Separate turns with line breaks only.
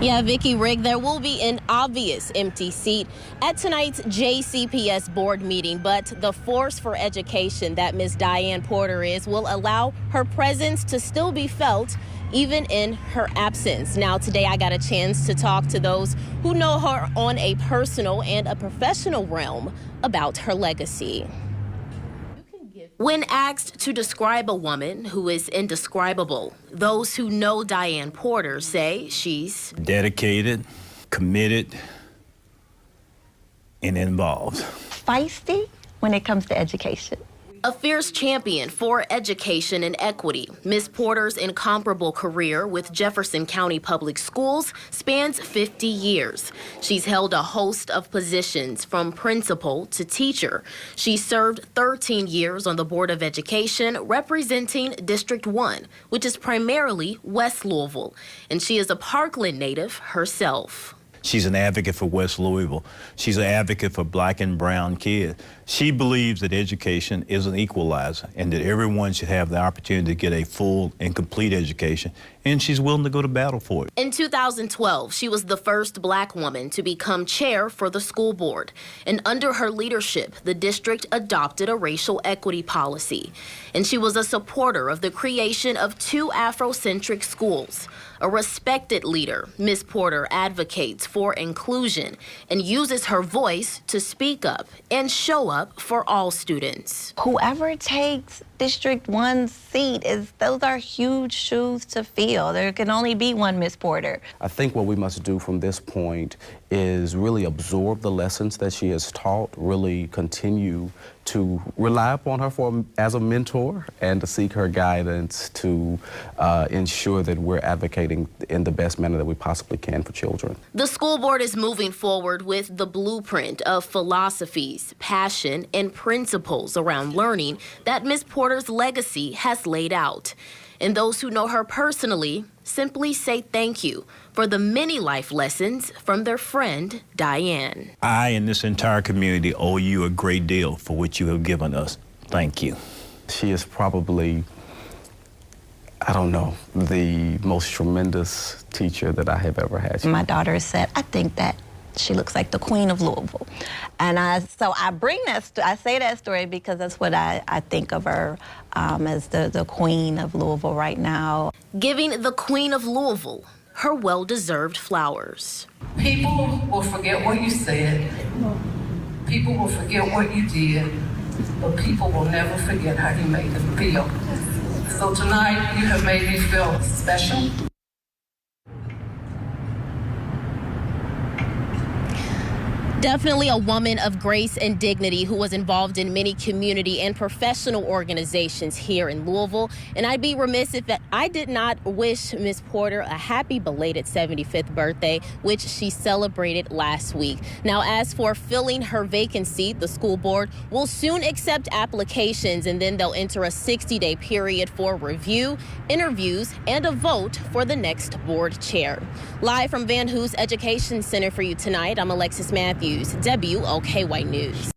Yeah, Vicky Rigg, there will be an obvious empty seat at tonight's JCPS board meeting, but the force for education that Ms. Diane Porter is will allow her presence to still be felt even in her absence. Now, today I got a chance to talk to those who know her on a personal and a professional realm about her legacy. When asked to describe a woman who is indescribable, those who know Diane Porter say she's
dedicated, committed, and involved.
Feisty when it comes to education.
A fierce champion for education and equity. Ms. Porter's incomparable career with Jefferson County Public Schools spans 50 years. She's held a host of positions from principal to teacher. She served 13 years on the Board of Education representing District 1, which is primarily West Louisville, and she is a Parkland native herself.
She's an advocate for West Louisville. She's an advocate for black and brown kids. She believes that education is an equalizer and that everyone should have the opportunity to get a full and complete education, and she's willing to go to battle for it.
In 2012, she was the first black woman to become chair for the school board, and under her leadership, the district adopted a racial equity policy. And she was a supporter of the creation of 2 Afrocentric schools. A respected leader, Ms. Porter advocates for inclusion and uses her voice to speak up and show up for all students.
Whoever takes District 1's seat, those are huge shoes to fill. There can only be one Ms. Porter.
I think what we must do from this point is really absorb the lessons that she has taught, really continue to rely upon her as a mentor and to seek her guidance to ensure that we're advocating in the best manner that we possibly can for children.
The school board is moving forward with the blueprint of philosophies, passion, and principles around learning that Ms. Porter's legacy has laid out. And those who know her personally simply say thank you for the many life lessons from their friend, Diane.
I and this entire community owe you a great deal for what you have given us. Thank you.
She is probably, I don't know, the most tremendous teacher that I have ever had.
My daughter said, I think that she looks like the Queen of Louisville. And so I bring that, I say that story because that's what I think of her as the Queen of Louisville right now.
Giving the Queen of Louisville her well-deserved flowers.
People will forget what you said. People will forget what you did. But people will never forget how you made them feel. So tonight, you have made me feel special.
Definitely a woman of grace and dignity who was involved in many community and professional organizations here in Louisville. And I'd be remiss if I did not wish Ms. Porter a happy belated 75th birthday, which she celebrated last week. Now, as for filling her vacancy, the school board will soon accept applications, and then they'll enter a 60-day period for review, interviews, and a vote for the next board chair. Live from Van Hoos Education Center for you tonight, I'm Alexis Matthews, WOKY News.